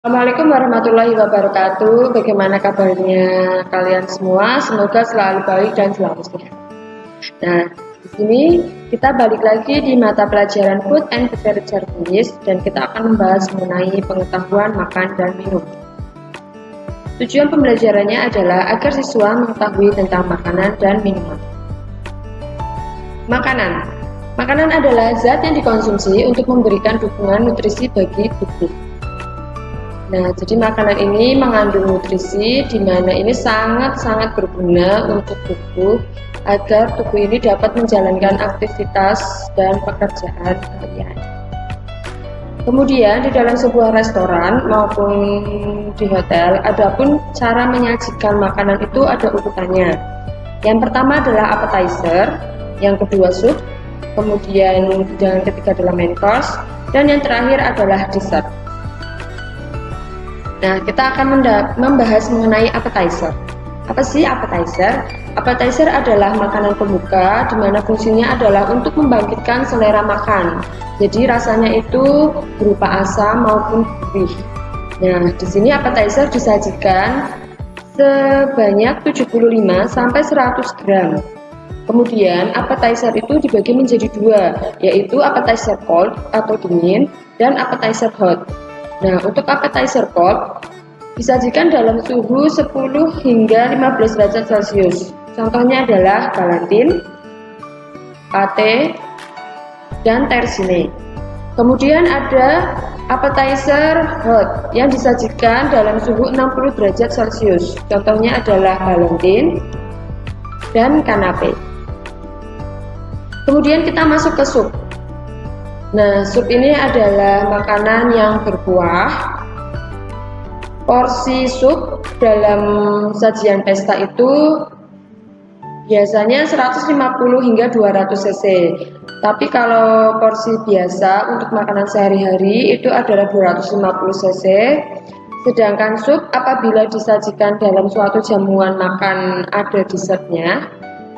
Assalamualaikum warahmatullahi wabarakatuh. Bagaimana kabarnya kalian semua? Semoga selalu baik dan selalu sehat. Nah, di sini kita balik lagi di mata pelajaran Food and Beverage Service dan kita akan membahas mengenai pengetahuan makan dan minum. Tujuan pembelajarannya adalah agar siswa mengetahui tentang makanan dan minuman. Makanan. Makanan adalah zat yang dikonsumsi untuk memberikan dukungan nutrisi bagi tubuh. Nah, jadi makanan ini mengandung nutrisi di mana ini sangat-sangat berguna untuk tubuh agar tubuh ini dapat menjalankan aktivitas dan pekerjaan kalian. Kemudian di dalam sebuah restoran maupun di hotel, adapun cara menyajikan makanan itu ada urutannya. Yang pertama adalah appetizer, yang kedua sup, kemudian hidangan ketiga adalah main course, dan yang terakhir adalah dessert. Nah, kita akan membahas mengenai appetizer. Apa sih appetizer? Appetizer adalah makanan pembuka di mana fungsinya adalah untuk membangkitkan selera makan. Jadi rasanya itu berupa asam maupun gurih. Nah, di sini appetizer disajikan sebanyak 75 sampai 100 gram. Kemudian appetizer itu dibagi menjadi dua, yaitu appetizer cold atau dingin dan appetizer hot. Nah, untuk appetizer cold disajikan dalam suhu 10 hingga 15 derajat Celcius. Contohnya adalah Balatin, pate, dan tersine. Kemudian ada appetizer hot yang disajikan dalam suhu 60 derajat Celcius. Contohnya adalah Balatin dan kanape. Kemudian kita masuk ke sup. Nah, sup ini adalah makanan yang berkuah. Porsi sup dalam sajian pesta itu biasanya 150 hingga 200 cc. Tapi kalau porsi biasa untuk makanan sehari-hari itu adalah 250 cc. Sedangkan sup apabila disajikan dalam suatu jamuan makan ada dessertnya,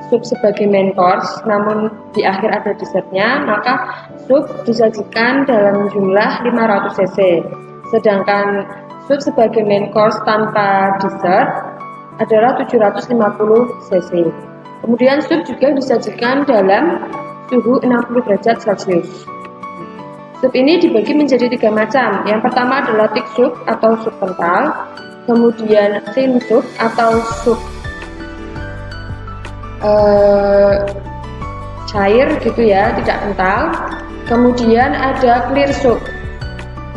sup sebagai main course, namun di akhir ada dessertnya, maka sup disajikan dalam jumlah 500 cc. Sedangkan sup sebagai main course tanpa dessert adalah 750 cc. Kemudian sup juga disajikan dalam suhu 60 derajat Celcius. Sup ini dibagi menjadi 3 macam. Yang pertama adalah thick soup atau sup kental, kemudian thin soup atau sup cair gitu ya, tidak kental. Kemudian ada clear soup,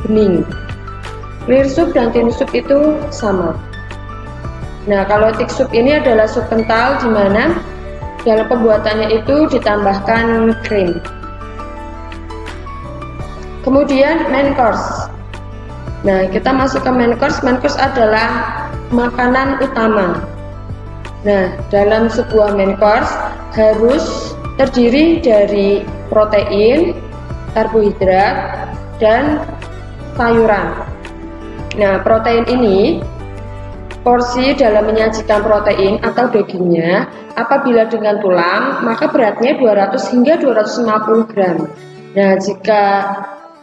bening. Clear soup dan thin soup itu sama. Nah, kalau thick soup ini adalah sup kental di mana dalam pembuatannya itu ditambahkan krim. Kemudian main course. Nah, kita masuk ke main course. Main course adalah makanan utama. Nah, dalam sebuah main course harus terdiri dari protein, karbohidrat, dan sayuran. Nah, protein ini, porsi dalam menyajikan protein atau dagingnya, apabila dengan tulang, maka beratnya 200 hingga 250 gram. Nah, jika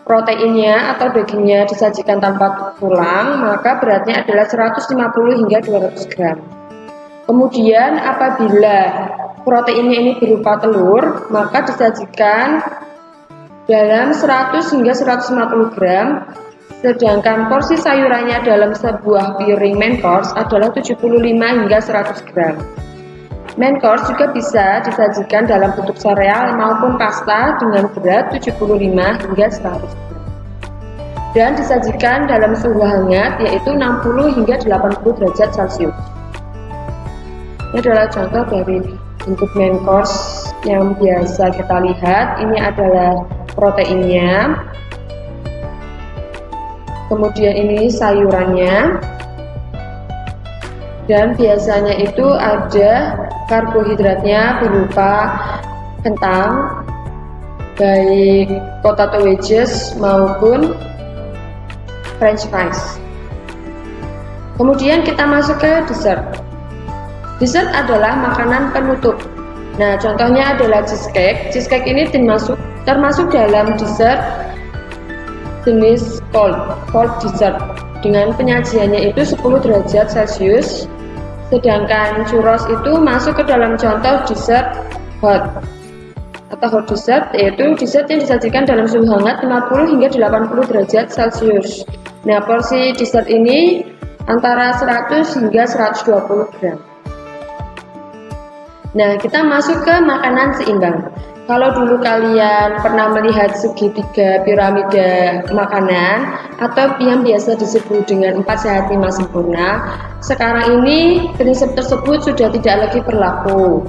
proteinnya atau dagingnya disajikan tanpa tulang, maka beratnya adalah 150 hingga 200 gram. Kemudian apabila proteinnya ini berupa telur, maka disajikan dalam 100 hingga 150 gram. Sedangkan porsi sayurannya dalam sebuah piring main course adalah 75 hingga 100 gram. Main course juga bisa disajikan dalam bentuk sereal maupun pasta dengan berat 75 hingga 100 gram. Dan disajikan dalam suhu hangat yaitu 60 hingga 80 derajat Celcius. Ini adalah contoh dari bentuk main course yang biasa kita lihat. Ini adalah proteinnya, kemudian ini sayurannya, dan biasanya itu ada karbohidratnya berupa kentang, baik potato wedges maupun french fries. Kemudian kita masuk ke dessert. Dessert adalah makanan penutup. Nah, contohnya adalah cheesecake. Cheesecake ini termasuk dalam dessert jenis cold dessert. dengan penyajiannya itu 10 derajat Celcius, sedangkan churros itu masuk ke dalam contoh dessert hot atau hot dessert, yaitu dessert yang disajikan dalam suhu hangat 50 hingga 80 derajat Celcius. Nah, porsi dessert ini antara 100 hingga 120 gram. Nah, kita masuk ke makanan seimbang. Kalau dulu kalian pernah melihat segitiga piramida makanan atau yang biasa disebut dengan 4 sehat 5 sempurna, sekarang ini prinsip tersebut sudah tidak lagi berlaku.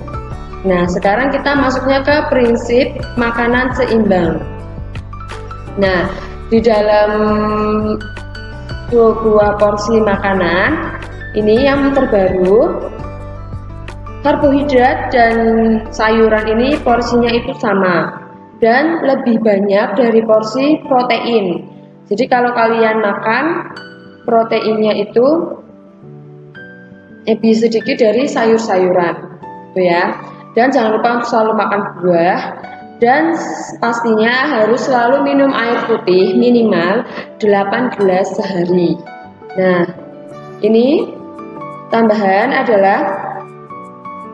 Nah, sekarang kita masuknya ke prinsip makanan seimbang. Nah, di dalam 2 buah porsi makanan ini yang terbaru, karbohidrat dan sayuran ini porsinya itu sama dan lebih banyak dari porsi protein. Jadi kalau kalian makan, proteinnya itu lebih sedikit dari sayur-sayuran, gitu ya. Dan jangan lupa untuk selalu makan buah, dan pastinya harus selalu minum air putih minimal 8 gelas sehari. Nah, ini tambahan adalah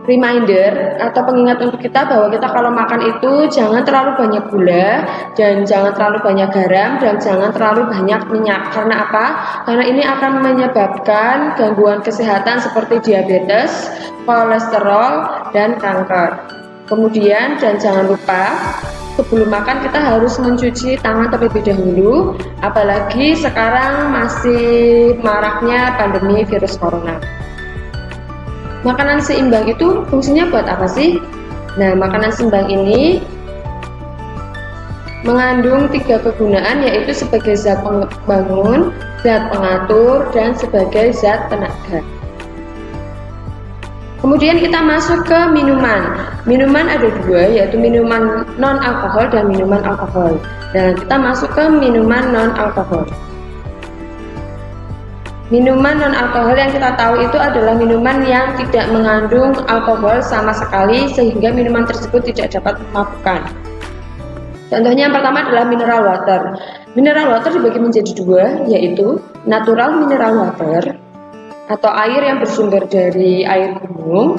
reminder atau pengingat untuk kita bahwa kita kalau makan itu jangan terlalu banyak gula dan jangan terlalu banyak garam dan jangan terlalu banyak minyak. Karena apa? Karena ini akan menyebabkan gangguan kesehatan seperti diabetes, kolesterol, dan kanker. Kemudian dan jangan lupa sebelum makan kita harus mencuci tangan terlebih dahulu, apalagi sekarang masih maraknya pandemi virus corona. Makanan seimbang itu fungsinya buat apa sih? Nah, makanan seimbang ini mengandung 3 kegunaan, yaitu sebagai zat pembangun, zat pengatur, dan sebagai zat tenaga. Kemudian kita masuk ke minuman. Minuman ada 2, yaitu minuman non-alkohol dan minuman alkohol. Dan kita masuk ke minuman non-alkohol. Minuman non-alkohol yang kita tahu itu adalah minuman yang tidak mengandung alkohol sama sekali sehingga minuman tersebut tidak dapat memabukkan. Contohnya yang pertama adalah mineral water. Mineral water dibagi menjadi 2, yaitu natural mineral water atau air yang bersumber dari air gunung,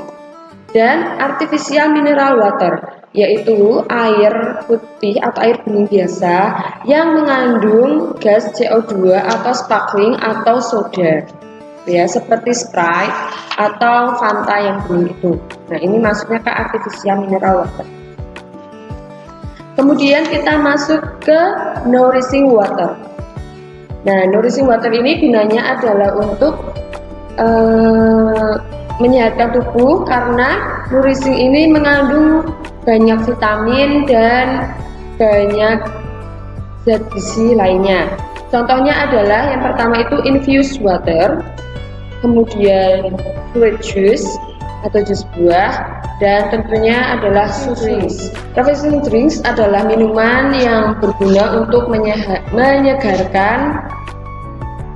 dan artificial mineral water, yaitu air putih atau air gunung biasa yang mengandung gas CO2 atau sparkling atau soda, ya, seperti Sprite atau Fanta yang gunung itu. Nah, ini masuknya ke artificial mineral water. Kemudian kita masuk ke nourishing water. Nah, nourishing water ini gunanya adalah untuk menyehatkan tubuh karena nourishing ini mengandung banyak vitamin dan banyak zat gizi lainnya. Contohnya adalah yang pertama itu infused water, kemudian fruit juice atau jus buah, dan tentunya adalah soft drinks. Refreshing drinks adalah minuman yang berguna untuk menyegarkan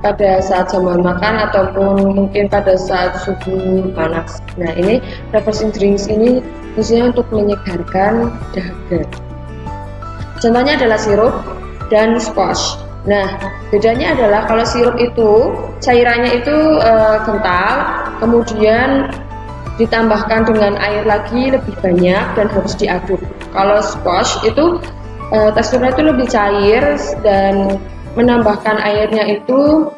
pada saat zaman makan ataupun mungkin pada saat suhu panas. Nah, ini refreshing drinks ini fungsinya untuk menyegarkan dahaga. Contohnya adalah sirup dan squash. Nah, bedanya adalah kalau sirup itu cairannya itu kental, kemudian ditambahkan dengan air lagi lebih banyak dan harus diaduk. Kalau squash itu teksturnya itu lebih cair dan menambahkan airnya itu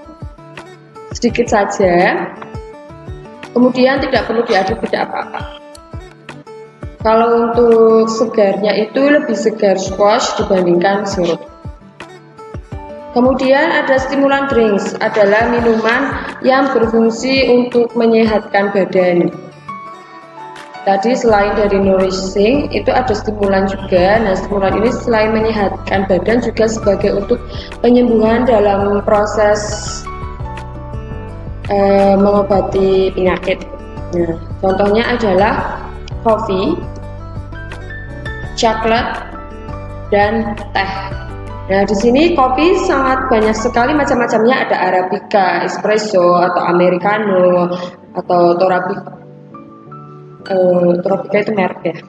sedikit saja, kemudian tidak perlu diaduk, tidak apa-apa. Kalau untuk segarnya itu lebih segar squash dibandingkan sirup. Kemudian ada stimulan drinks, adalah minuman yang berfungsi untuk menyehatkan badan. Tadi selain dari nourishing itu ada stimulan juga. Nah, stimulan ini selain menyehatkan badan juga sebagai untuk penyembuhan dalam proses mengobati penyakit. Nah, contohnya adalah kopi, coklat, dan teh. Nah, di sini kopi sangat banyak sekali macam-macamnya, ada arabica, espresso, atau americano, atau Torabika itu merek ya.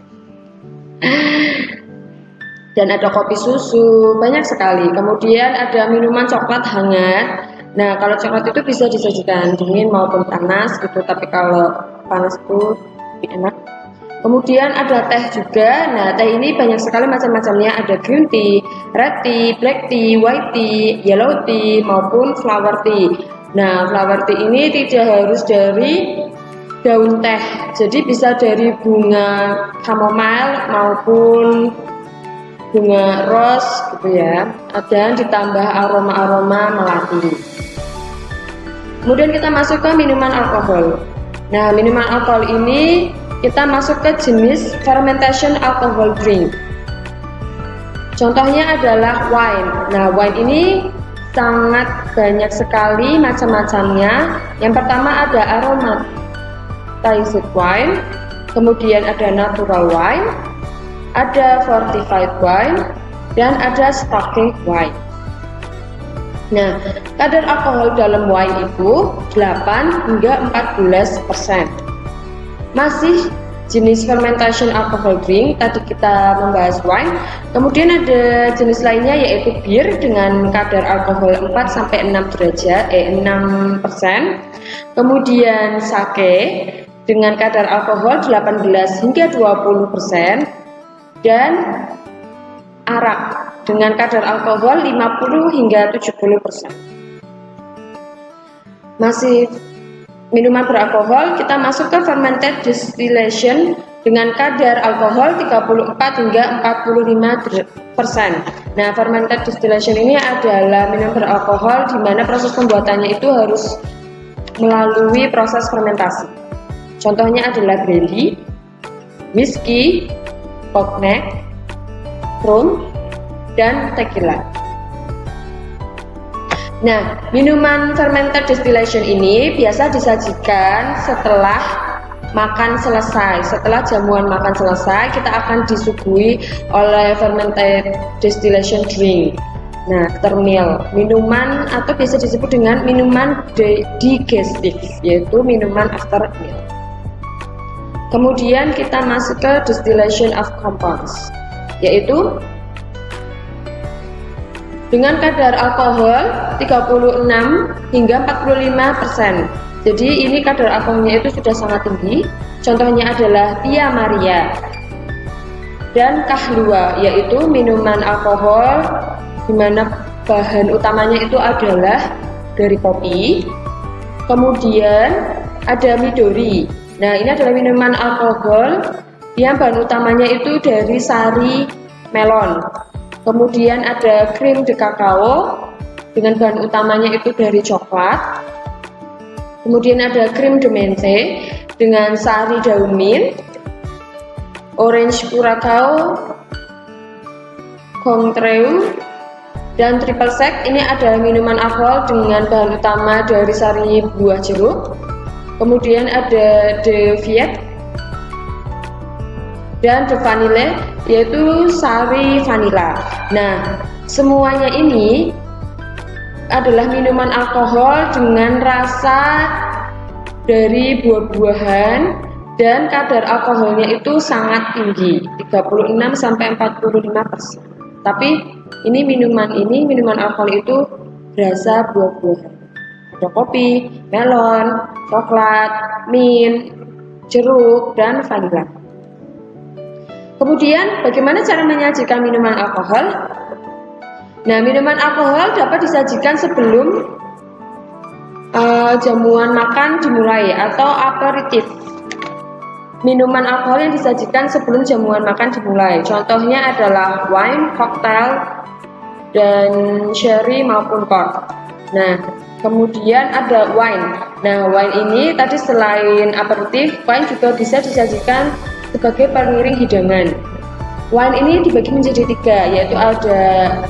Dan ada kopi susu, banyak sekali. Kemudian ada minuman coklat hangat. Nah, kalau coklat itu bisa disajikan dingin maupun panas gitu, tapi kalau panas itu lebih enak. Kemudian ada teh juga. Nah, teh ini banyak sekali macam-macamnya. Ada green tea, red tea, black tea, white tea, yellow tea, maupun flower tea. Nah, flower tea ini tidak harus dari daun teh. Jadi bisa dari bunga chamomile maupun bunga rose gitu ya. Dan ditambah aroma-aroma melati. Kemudian kita masuk ke minuman alkohol. Nah, minuman alkohol ini kita masuk ke jenis fermentation alcohol drink. Contohnya adalah wine. Nah, wine ini sangat banyak sekali macam-macamnya. Yang pertama ada aromatized wine, kemudian ada natural wine, ada fortified wine, dan ada sparkling wine. Nah, kadar alkohol dalam wine itu 8 hingga 14%. Masih jenis fermentation alcohol drink, tadi kita membahas wine. Kemudian ada jenis lainnya yaitu bir dengan kadar alkohol 6%. Kemudian sake dengan kadar alkohol 18 hingga 20%. Dan arak dengan kadar alkohol 50 hingga 70%. Masih minuman beralkohol, kita masuk ke fermented distillation dengan kadar alkohol 34 hingga 45%. Nah, fermented distillation ini adalah minuman beralkohol di mana proses pembuatannya itu harus melalui proses fermentasi. Contohnya adalah brandy, whisky, cognac, rum, dan tequila. Nah, minuman fermented distillation ini biasa disajikan setelah makan selesai. Setelah jamuan makan selesai, kita akan disuguhi oleh fermented distillation drink. Nah, termil, minuman atau biasa disebut dengan minuman digestif, yaitu minuman after meal. Kemudian kita masuk ke distillation of compounds, yaitu dengan kadar alkohol 36 hingga 45%. Jadi ini kadar alkoholnya itu sudah sangat tinggi. Contohnya adalah Tia Maria dan Kahlua, yaitu minuman alkohol di mana bahan utamanya itu adalah dari kopi. Kemudian ada Midori. Nah, ini adalah minuman alkohol yang bahan utamanya itu dari sari melon. Kemudian ada krim de kakao dengan bahan utamanya itu dari coklat. Kemudian ada krim de menthe dengan sari daun mint, orange curacao, Cointreau, dan triple sec. Ini adalah minuman alkohol dengan bahan utama dari sari buah jeruk. Kemudian ada de viet dan de vanille, yaitu sari vanila. Nah, semuanya ini adalah minuman alkohol dengan rasa dari buah-buahan dan kadar alkoholnya itu sangat tinggi, 36 sampai 45%. Tapi ini minuman alkohol itu berasa buah-buahan. Ada kopi, melon, coklat, mint, jeruk, dan vanila. Kemudian, bagaimana cara menyajikan minuman alkohol? Nah, minuman alkohol dapat disajikan sebelum jamuan makan dimulai atau aperitif. Minuman alkohol yang disajikan sebelum jamuan makan dimulai. Contohnya adalah wine, cocktail, dan sherry maupun cork. Nah, kemudian ada wine. Nah, wine ini tadi selain aperitif, wine juga bisa disajikan sebagai pengiring hidangan. Wine ini dibagi menjadi 3, yaitu ada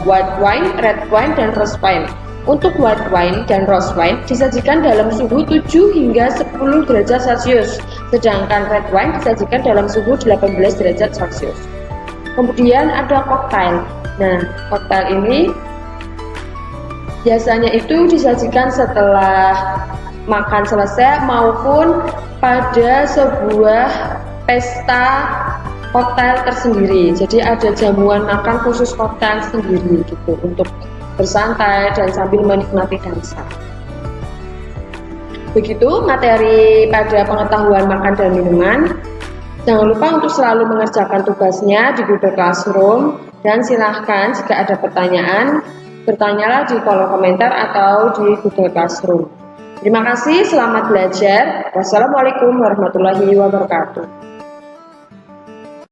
white wine, red wine, dan rose wine. Untuk white wine dan rose wine disajikan dalam suhu 7 hingga 10 derajat Celcius, sedangkan red wine disajikan dalam suhu 18 derajat Celcius. Kemudian ada cocktail. Nah, cocktail ini biasanya itu disajikan setelah makan selesai maupun pada sebuah pesta koktail tersendiri. Jadi ada jamuan makan khusus koktail sendiri gitu untuk bersantai dan sambil menikmati dansa. Begitu materi pada pengetahuan makan dan minuman. Jangan lupa untuk selalu mengerjakan tugasnya di Google Classroom, dan silahkan jika ada pertanyaan, bertanyalah di kolom komentar atau di Google Classroom. Terima kasih, selamat belajar. Wassalamualaikum warahmatullahi wabarakatuh.